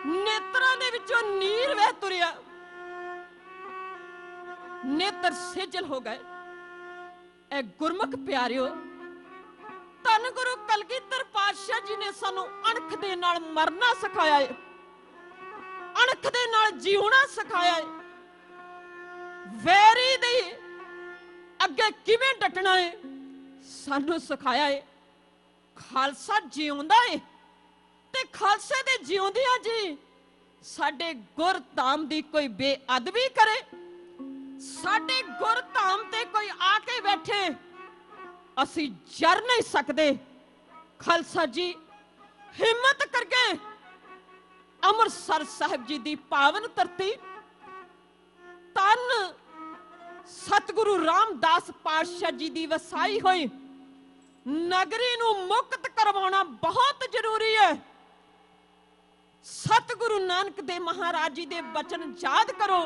ਨੇਤਰਾਂ ਦੇ ਵਿੱਚੋਂ ਨੀਰ ਵਹਿ ਤੁਰਿਆ, ਨੇਤਰ ਸੇਜਲ ਹੋ ਗਏ। ਇਹ ਗੁਰਮੁਖ ਪਿਆਰਿਓ, ਧੰਨ ਗੁਰੂ ਕਲਗੀਧਰ ਪਾਤਸ਼ਾਹ ਜੀ ਨੇ ਸਾਨੂੰ ਅਣਖ ਦੇ ਨਾਲ ਮਰਨਾ ਸਿਖਾਇਆ ਹੈ, ਅਣਖ ਦੇ ਨਾਲ ਜਿਉਣਾ ਸਿਖਾਇਆ ਹੈ। ਵੈਰੀ ਦੇ ਅੱਗੇ ਕਿਵੇਂ ਡਟਣਾ ਹੈ ਸਾਨੂੰ ਸਿਖਾਇਆ ਹੈ। ਖਾਲਸਾ ਜਿਉਂਦਾ ਹੈ ਤੇ ਖਾਲਸੇ ਦੇ ਜਿਉਂਦਿਆਂ ਜੀ ਸਾਡੇ ਗੁਰਧਾਮ ਦੀ ਕੋਈ ਬੇਅਦਬੀ ਕਰੇ, ਸਾਡੇ ਗੁਰਧਾਮ ਤੇ ਕੋਈ ਆ ਕੇ ਬੈਠੇ, ਅਸੀਂ ਜਰ ਨਹੀਂ ਸਕਦੇ। ਖਾਲਸਾ ਜੀ ਹਿੰਮਤ ਕਰਕੇ ਅੰਮ੍ਰਿਤਸਰ ਸਾਹਿਬ ਜੀ ਦੀ ਪਾਵਨ ਧਰਤੀ, ਧੰਨ ਸਤਿਗੁਰੂ ਰਾਮਦਾਸ ਪਾਤਸ਼ਾਹ ਜੀ ਦੀ ਵਸਾਈ ਹੋਈ ਨਗਰੀ ਨੂੰ ਮੁਕਤ ਕਰਵਾਉਣਾ ਬਹੁਤ ਜ਼ਰੂਰੀ ਹੈ। सतगुरु नानक दे महाराज जी दे बचन याद करो,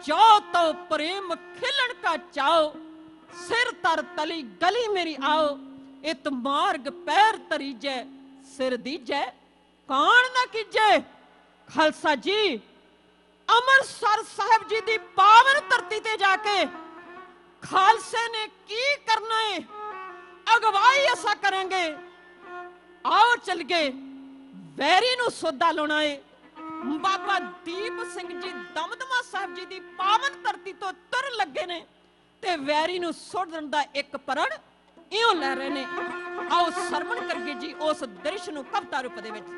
जो तो प्रेम खिलन का चाओ, सिर तर तली गली मेरी आओ, इत मार्ग पैर तरीजै सिर दीजै कान ना कीजे। खालसा जी अमृतसर साहब जी दी पावन धरती ते जाके खालसे ने की करना है, अगवाई ऐसा करेंगे। आओ चल गए वैरी नू सोदा लाना है। बाबा दीप सिंह जी दमदमा साहब जी दी पावन धरती तो तुर लगे ने ते वैरी नू सुधन दा एक प्रण इਉਂ ਲੈ ਰਹੇ ਨੇ। आओ सरवण करगे जी उस दृश्य नू कविता रूप दे विच।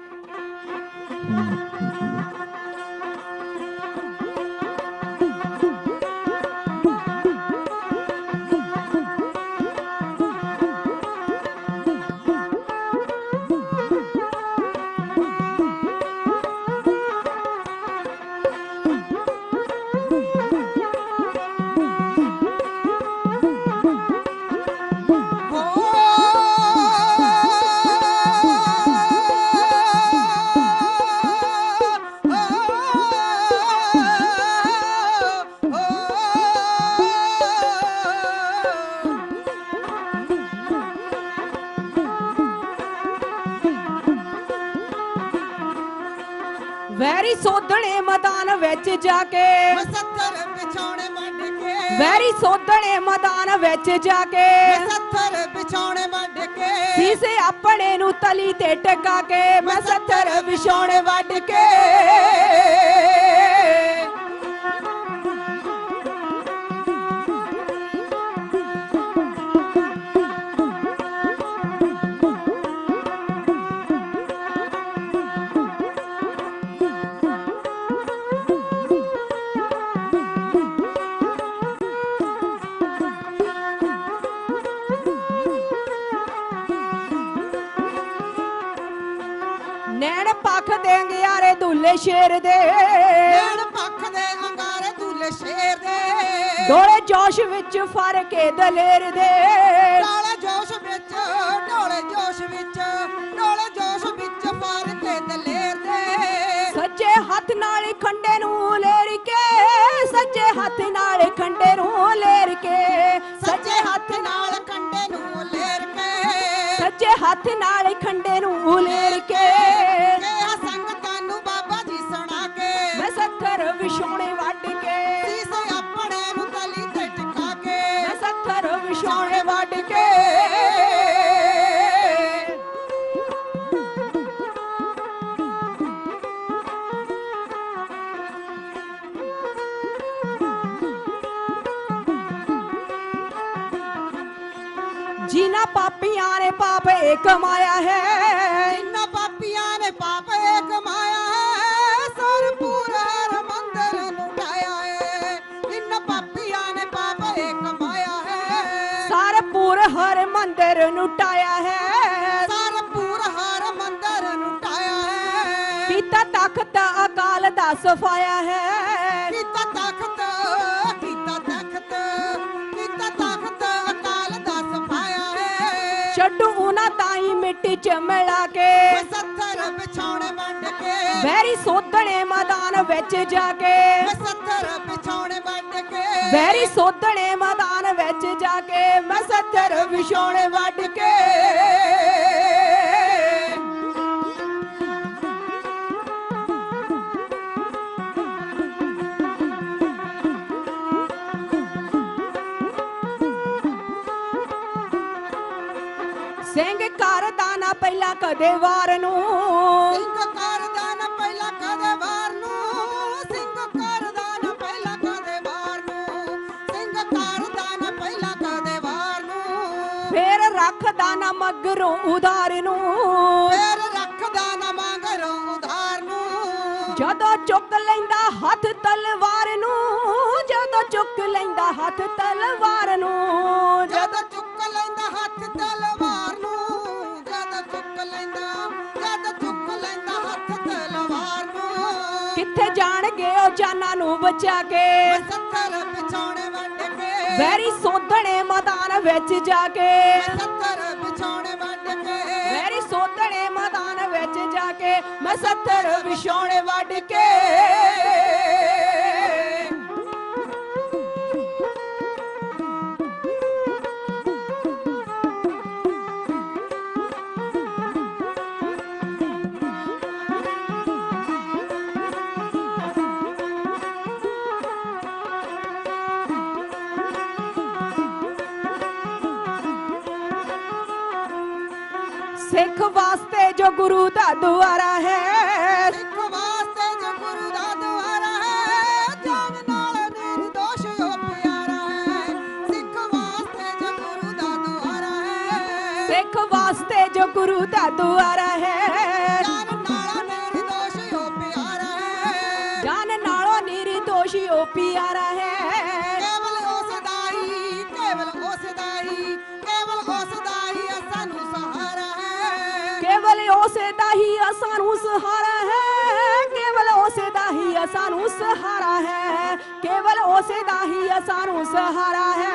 वैरी सोधने मैदान विच जाके, सत्थर बिछौने वंड के, वैरी सोधने मैदान विच जाके, सत्थर बिछौने वंड के, सीसे अपने नू तली ते टका के, मैं सत्थर बिछौने वंड के। नैन पख देंगे यारे दूल्हे शेर दे, नैन पख दे अंगारे दूल्हे शेर दे, डोले जोश विच फर के दलेर दे, डोले जोश विच, डोले जोश विच, डोले जोश विच फर के दलेर दे। सज्जे हाथ नाल खंडे नू लेर के, सज्जे हाथ नाल खंडे नू लेर के, सज्जे हाथ नाल खंडे नू लेर के, सज्जे हाथ नाल खंडे नू लेर के। संगतां नू बाबा जी सुना के, मैं सत्थर विछौने वड के, सीसे अपने नू तली ते टिका के, मैं सत्थर विछौने वड के। जिन्ना पापियां ने पाप एक कमाया है, जिन्ना पापियां ने पाप एक कमाया है, सरपुर हर मंदिर लुटाया है। जिन्ना पापियां ने पाप एक कमाया है, सरपुर हर मंदिर लुटाया है, सरपुर हर मंदिर लुटाया है। पिता तख्त अकाल दा सफाया है, पिता तख्त, पिता तख्त, पिता तख्त अकाल दा सफाया है। छड्डू उना ताई मिट्टी च मिला के, सत्थर बिछौने वंड के, वैरी सोधने मैदान विच जाके, सत्थर बिछौने वंड के, वैरी सोधने मैदान विच जाके, मैं सत्थर विछौने वड के। ਸਿੰਘ ਕਰਦਾ ਨਾ ਪਹਿਲਾਂ ਕਦੇ ਵਾਰ ਨੂੰ, ਸਿੰਘ ਕਰਦਾ ਨਾ ਪਹਿਲਾਂ ਕਦੇ ਵਾਰ ਨੂੰ, ਸਿੰਘ ਕਰਦਾ ਨਾ ਪਹਿਲਾਂ ਕਦੇ ਵਾਰ ਨੂੰ, ਸਿੰਘ ਕਰਦਾ ਨਾ ਪਹਿਲਾਂ ਕਦੇ ਵਾਰ ਨੂੰ, ਫੇਰ ਰੱਖਦਾ ਨਾ ਮਗਰੋਂ ਉਧਾਰ ਨੂੰ, ਫੇਰ ਰੱਖਦਾ ਨਾ ਮਗਰੋਂ ਉਧਾਰ ਨੂੰ। ਜਦੋਂ ਚੁੱਕ ਲੈਂਦਾ ਹੱਥ ਤਲਵਾਰ ਨੂੰ, ਜਦੋਂ ਚੁੱਕ ਲੈਂਦਾ ਹੱਥ ਤਲਵਾਰ ਨੂੰ, ਜਦੋਂ ਚੁੱਕ ਲੈਂਦਾ ਹੱਥ ਤਲਵਾਰ ਨੂੰ, ਜਦੋਂ ਚੁੱਕ ਲੈਂਦਾ, ਜਦੋਂ ਚੁੱਕ ਲੈਂਦਾ ਹੱਥ ਤਲਵਾਰ ਨੂੰ। ਕਿੱਥੇ ਜਾਣਗੇ ਉਹ ਜਾਨਾਂ ਨੂੰ ਬਚਾ ਕੇ, ਸੱਥਰ ਬਿਛੌਣੇ ਵੰਡ ਕੇ, ਵੈਰੀ ਸੋਧਣੇ ਮੈਦਾਨ ਵਿੱਚ ਜਾ ਕੇ, ਸੱਥਰ ਬਿਛੌਣੇ ਵੰਡ ਕੇ, ਵੈਰੀ ਸੋਧਣੇ ਮੈਦਾਨ ਵਿੱਚ ਜਾ के मैं 70 विछोणे वड के। सिख वास्ते जो गुरु दा द्वारा है, सिख वास्ते जो गुरु दा द्वारा है, जान नाल निर्दोष ओ प्यारा है। सिख वास्ते जो गुरु दा द्वारा है, सिख वास्ते जो गुरु दा द्वारा है, जान नाल निर्दोष ओ प्यारा है। जान नालों निर्दोष ओ प्यारा है। केवल उस दा ही, केवल उस दा ही, केवल उस दा ही सानू सहारा है। केवल उसे दा ही सानू सहारा है, केवल उसे दा ही सानू सहारा है, केवल उसे दा ही सानू सहारा है।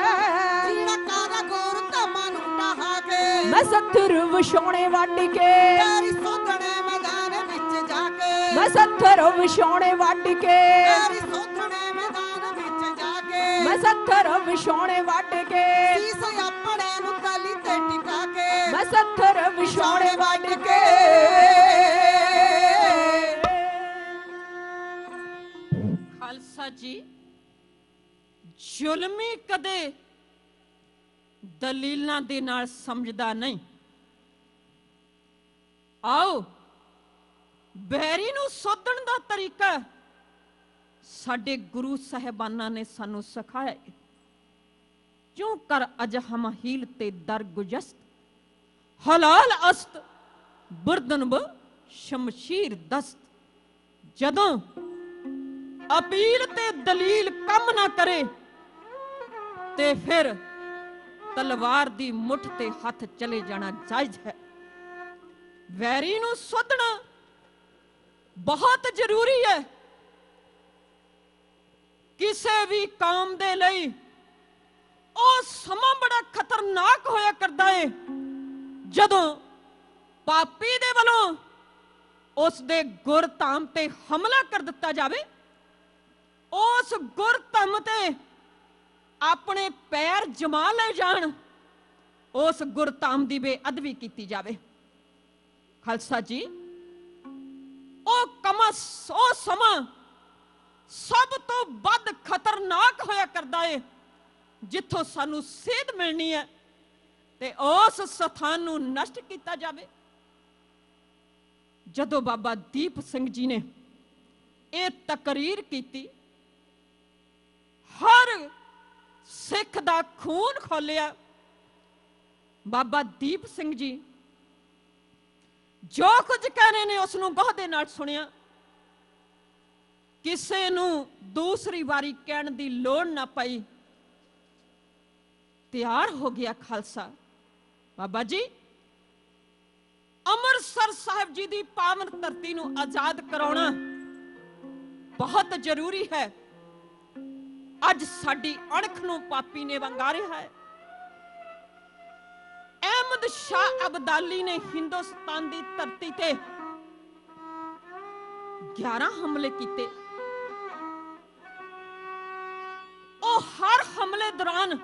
जीना कादा गुर धम्मा नू ढहा के, मैं 70 विछोणे वड के, तेरी सोधने मैदान विच जाके, मैं 70 विछोणे वड के, तेरी सोधने मैदान विच जाके, मैं 70 विछोणे वड के, सीस अपने नू कली ते टिका के, मैं 70 विछोणे वड के। ਖਾਲਸਾ ਜੀ ਜ਼ੁਲਮੀ ਕਦੇ ਦਲੀਲਾਂ ਦੇ ਨਾਲ ਸਮਝਦਾ ਨਹੀਂ। ਆਓ ਬੈਰੀ ਨੂੰ ਸੋਧਣ ਦਾ ਤਰੀਕਾ ਸਾਡੇ ਗੁਰੂ ਸਾਹਿਬਾਨਾਂ ਨੇ ਸਾਨੂੰ ਸਿਖਾਇਆ ਹੈ। ਕਿਉਂ ਕਰ ਅਜ ਹਮ ਹੀਲ ਤੇ ਦਰ ਗੁਜਸਤ, ਹਲਾਲ ਅਸਤ ਬੁਰਦਨ ਬ ਸ਼ਮਸ਼ੀਰ ਦਸਤ। ਜਦੋਂ अपील ते दलील कम ना करे ते फिर तलवार दी मुठ ते हथ चले जाना जायज है। वैरी नू सोधना बहुत जरूरी है। किसे भी कौम दे लई ओ समा बड़ा खतरनाक होया करदा है जदों पापी दे वलों उस दे गुर धाम ते हमला कर दिता जावे, उस गुर धम ते अपने पैर जमा ले जान, उस गुर धाम दी बेअदबी कीती जावे। खालसा जी ओ कमस ओ समा सब तो बद खतरनाक होया करदा है जिथों सानू सेध मिलनी है ते उस स्थान नू नष्ट कीता जावे। जदों बाबा दीप सिंह जी ने यह तकरीर कीती, हर सिख दा खून खोलिया। बाबा दीप सिंह जी जो कुछ कह रहे ने उसनू गौहदे नाल सुनिया। किसे नू दूसरी बारी कहण दी लोड़ ना पई, तैयार हो गया खालसा। बाबा जी अमृतसर साहिब जी दी पावन धरती नू आजाद कराउणा बहुत जरूरी है। अज साडी अणख नू पापी ने वंगारिया है। अहमद शाह अब्दाली ने हिंदुस्तान दी धरती ते 11 हमले कीते। ओ हर हमले दौरान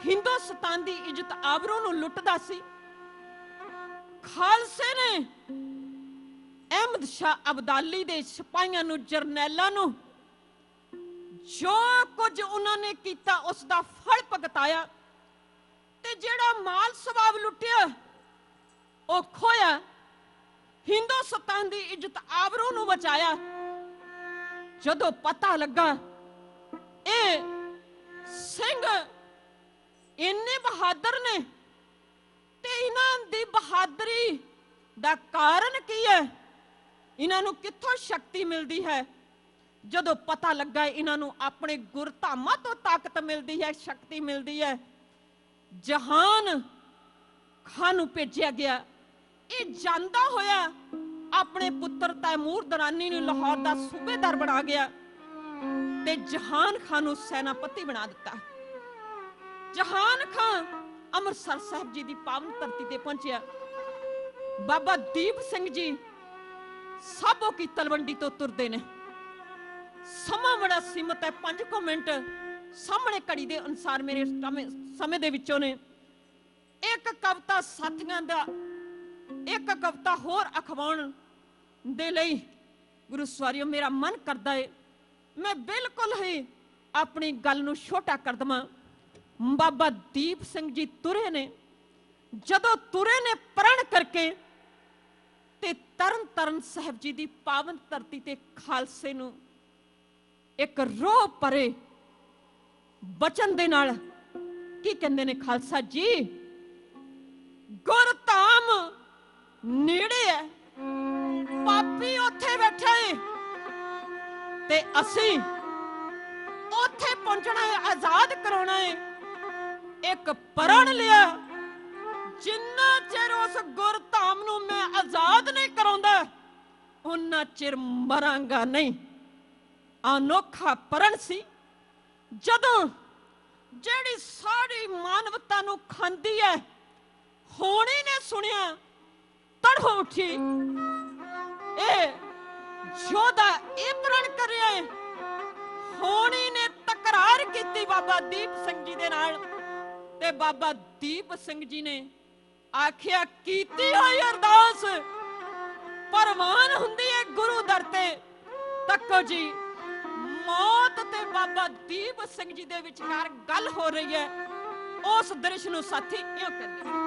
हिंदुस्तान दी इज्जत आबरू नू लुटदा सी। खालसे ने अहमद शाह अब्दाली दे सिपाहियां नू, जरनैलां नू जो कुछ उन्होंने किया उसका फल भुगताया ते जेड़ा माल सवाब लुटिया वो खोया, हिंदुस्तान की इज्जत आबरू नू बचाया। जदों पता लगा ये सिंह इन्ने बहादुर ने ते इन्हां दी बहादुरी दा कारण की है, इन्हां नू कित्थों शक्ति मिलती है। जदों पता लगा इन्हों अपने गुरधामां तो ताकत मिलती है, शक्ति मिलती है, जहान खान नूं भेजिया गया। ये जानदा होया अपने पुत्र तैमूर दरानी नूं लाहौर दा सूबेदार बना गया ते जहान खान नूं सैनापति बना दिता। जहान खान अमृतसर साहिब जी की पावन धरती ते पहुंचिया। बाबा दीप सिंह जी ਸਾਬੋ ਕੀ ਤਲਵੰਡੀ ਤੋਂ ਤੁਰਦੇ ਨੇ। ਸਮਾਂ ਬੜਾ ਸੀਮਤ ਹੈ, 5 ਮਿੰਟ ਸਾਹਮਣੇ ਘੜੀ ਦੇ ਅਨੁਸਾਰ ਮੇਰੇ ਸਮੇਂ ਦੇ ਵਿੱਚੋਂ ਨੇ। ਇੱਕ ਕਵਿਤਾ ਸਾਥੀਆਂ ਦਾ, ਇੱਕ ਕਵਿਤਾ ਹੋਰ ਅਖਵਾਉਣ ਦੇ ਲਈ ਗੁਰੂ ਸਵਾਰੀਓ ਮੇਰਾ ਮਨ ਕਰਦਾ ਹੈ ਮੈਂ ਬਿਲਕੁਲ ਹੀ ਆਪਣੀ ਗੱਲ ਨੂੰ ਛੋਟਾ ਕਰ ਦਵਾਂ। ਬਾਬਾ ਦੀਪ ਸਿੰਘ ਜੀ ਤੁਰੇ ਨੇ, ਜਦੋਂ ਤੁਰੇ ਨੇ ਪ੍ਰਣ ਕਰਕੇ ਤੇ ਤਰਨ ਤਾਰਨ ਸਾਹਿਬ ਜੀ ਦੀ ਪਾਵਨ ਧਰਤੀ ਤੇ ਖਾਲਸੇ ਨੂੰ ਇੱਕ ਰੋਹ ਪਰੇ ਬਚਨ ਦੇ ਨਾਲ ਕੀ ਕਹਿੰਦੇ ਨੇ ਖਾਲਸਾ ਜੀ, ਗੁਰਧਾਮ ਨੇੜੇ ਹੈ, ਪਾਪੀ ਉੱਥੇ ਬੈਠਾ ਹੈ ਤੇ ਅਸੀਂ ਉੱਥੇ ਪਹੁੰਚਣਾ ਹੈ, ਆਜ਼ਾਦ ਕਰਾਉਣਾ ਹੈ। ਇੱਕ ਪ੍ਰਣ ਲਿਆ, ਜਿੰਨਾ ਚਿਰ ਉਸ ਗੁਰਧਾਮ ਨੂੰ ਮੈਂ ਆਜ਼ਾਦ ਨਹੀਂ ਕਰਾਉਂਦਾ ਉਹਨਾਂ ਚਿਰ ਮਰਾਂਗਾ ਨਹੀਂ। ਅਨੋਖਾ ਪ੍ਰਣ ਸੀ, ਜਦੋਂ ਜਿਹੜੀ ਸਾਰੀ ਮਾਨਵਤਾ ਨੂੰ ਖਾਂਦੀ ਹੈ ਹੋਣੀ ਨੇ ਸੁਣਿਆ, ਤੜਫ ਉੱਠੀ। ਇਹ ਯੋਧਾ ਇਹ ਪ੍ਰਣ ਕਰ ਰਿਹਾ ਹੈ। ਹੋਣੀ ਨੇ ਤਕਰਾਰ ਕੀਤੀ ਬਾਬਾ ਦੀਪ ਸਿੰਘ ਜੀ ਦੇ ਨਾਲ ਤੇ ਬਾਬਾ ਦੀਪ ਸਿੰਘ ਜੀ ਨੇ ਆਖਿਆ ਕੀਤੀ ਹੋਈ ਅਰਦਾਸ ਪ੍ਰਵਾਨ ਹੁੰਦੀ ਹੈ ਗੁਰੂ ਦਰ ਤੇ। ਤੱਕੋ ਜੀ, ਮੌਤ ਤੇ ਬਾਬਾ ਦੀਪ ਸਿੰਘ ਜੀ ਦੇ ਵਿਚਕਾਰ ਗੱਲ ਹੋ ਰਹੀ ਹੈ। ਉਸ ਦ੍ਰਿਸ਼ ਨੂੰ ਸਾਥੀ ਇਉਂ ਕਹਿੰਦੇ ਨੇ।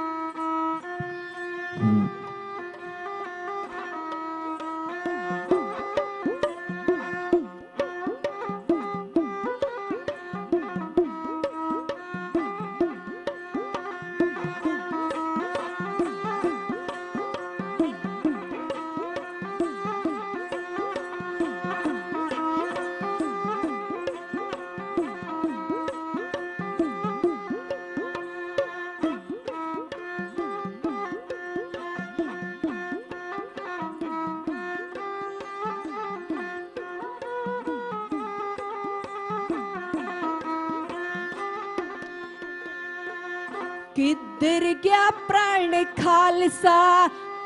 किधर गया प्राण खालसा,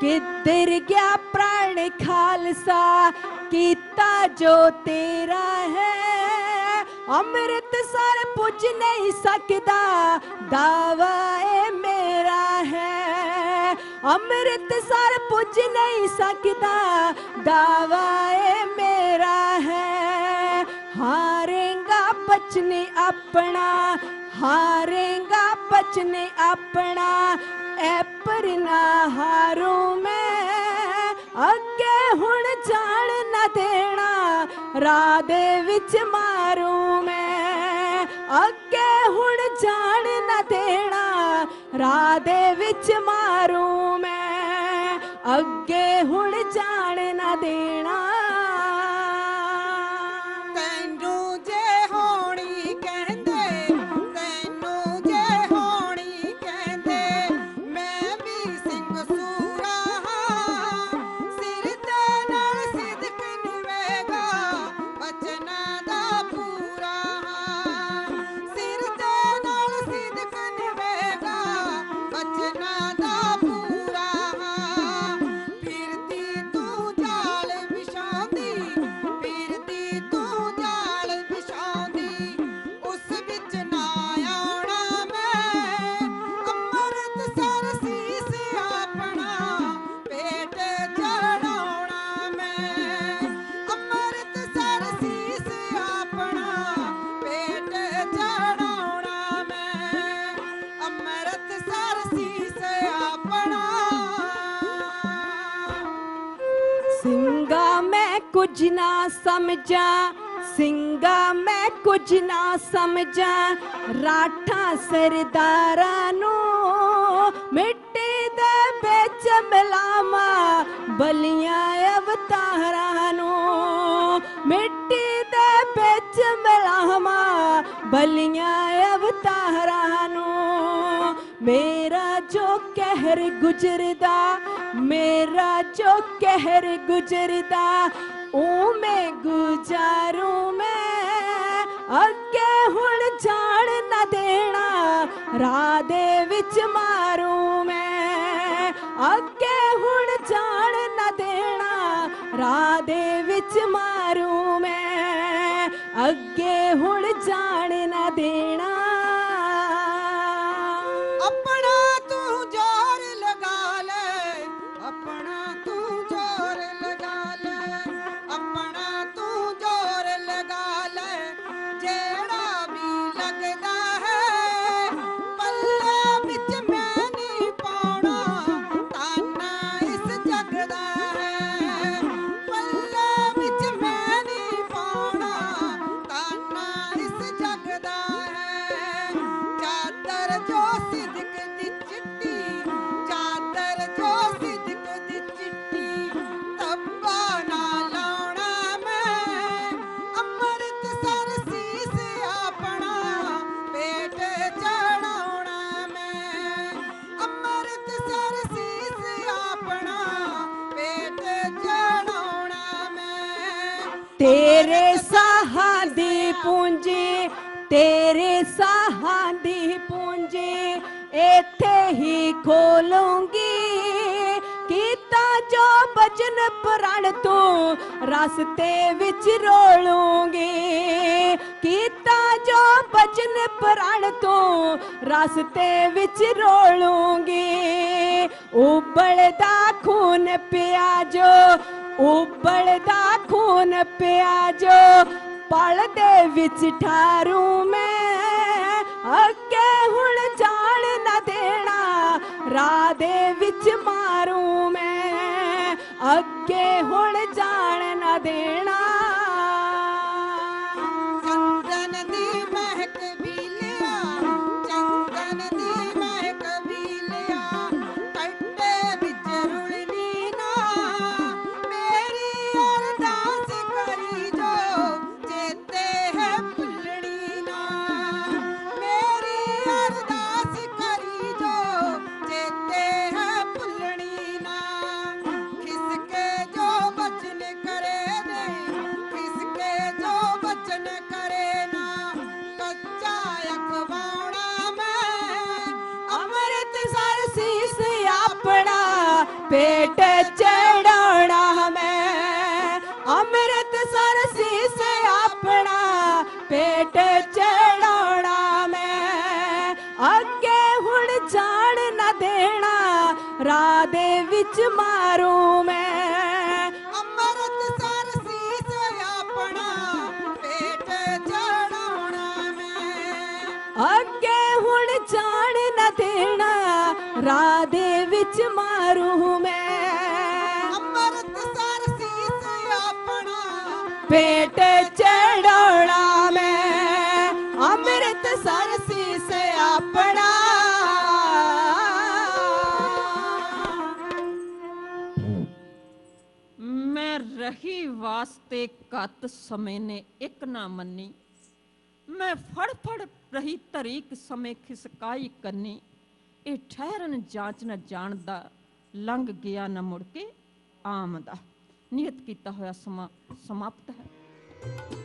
किधर गया प्राण खालसा, कीता जो तेरा है अमृतसर पुज नहीं सकदा, दावा ए मेरा है। अमृतसर पुज नहीं सकदा, दावा ए मेरा है। हारेगा बचने अपना, हारेगा बचने अपना, ऐ पर ना हारूं मैं, अगे हुण जान न देना, राह दे विच मारूं मैं। अगे हुण जान न देना, राह दे विच मारूं मैं। अगे हुण जान न देना। सिंगा मैं कुछ ना समझा, सिंगा मैं कुछ ना समझा, राठा सरदारा नू मिट्टी दे बेच मिलावा, बलियां अवतारा नू मिट्टी दे बेच मिलावा, बलियां अवतारा नू। मेरा जो कहर गुजरदा, मेरा जो कहर गुजरदा, ओ मैं गुजारूं मैं, अगे हुण जान न देना, राह दे विच मारूं मैं। अगे हुण जान न देना, ਦੇ ਵਿੱਚ ਮਾਰੂ ਮੈਂ ਅੱਗੇ ਹੁਣ ਜਾਣ ਨਾ ਦੇਣਾ अपना तू जोर लगा ले अपना तू जोर लगा ले अपना तू जोर लगा ले जेड़ा भी लगदा है पल्ले विच मैं नहीं पाउणा ताना इस जग दा है पल्ले विच मैं नहीं पाउणा ताना इस जग दा है चादर जो सिदक दी चिट्टी चादर जो सिदक दी चिट्टी तब्बा ना लाउणा मैं अमृत सर सीस अपना पेट चढ़ाउणा मैं अमृत सर सीस अपना पेट चढ़ाउणा मैं तेरे साहां दी पूंजी तेरे साहां दी पूंजी इत्थे ही खोलूंगी कीता जो बचन प्रण तू रास्ते विच रोलूंगी कीता जो बचन प्रण तू रास्ते विच रोलूंगी उबलदा खून पिया जो उबलदा खून पिया जो पल दे विच ठारू मैं अगे हुण जान न देना राह दे विच मारू मैं अगे हुण जान न देना चंदन दी महक भी लिया चंदन दी महक भी लिया कट्टे विच रुलनी ना मेरी अरदास करी जो चेते है भुलनी ना मेरी अरदास करी जो चेते है भुलनी ना खिसके जो बचन करे ने खिसके जो बचन करे ना कच्चा अखवाउणा मैं अमृत सर सीस अपना पेट चढ़ाउणा मैं अमृत सर सीस अपना पेट चढ़ाउणा मैं अगे हुण जान न देना राह दे विच मारू मैं अमृत सर सीस अपना पेट चढ़ाउणा मैं अगे हुण जान न देना राह दे विच मारू मैं अमृत सर सीस अपना पेट चढ़ाउणा मैं अमृत सर सीस अपना मैं रही वास्ते कत समय ने एक ना मन्नी मैं फड़ फड़ रही तरीक समय खिसकाई कन्नी ਇਹ ਠਹਿਰਨ ਜਾਂਚ ਨਾ ਜਾਣਦਾ ਲੰਘ ਗਿਆ ਨਾ ਮੁੜ ਕੇ ਆਮਦਾ ਨਿਯਤ ਕੀਤਾ ਹੋਇਆ ਸਮਾਂ ਸਮਾਪਤ ਹੈ।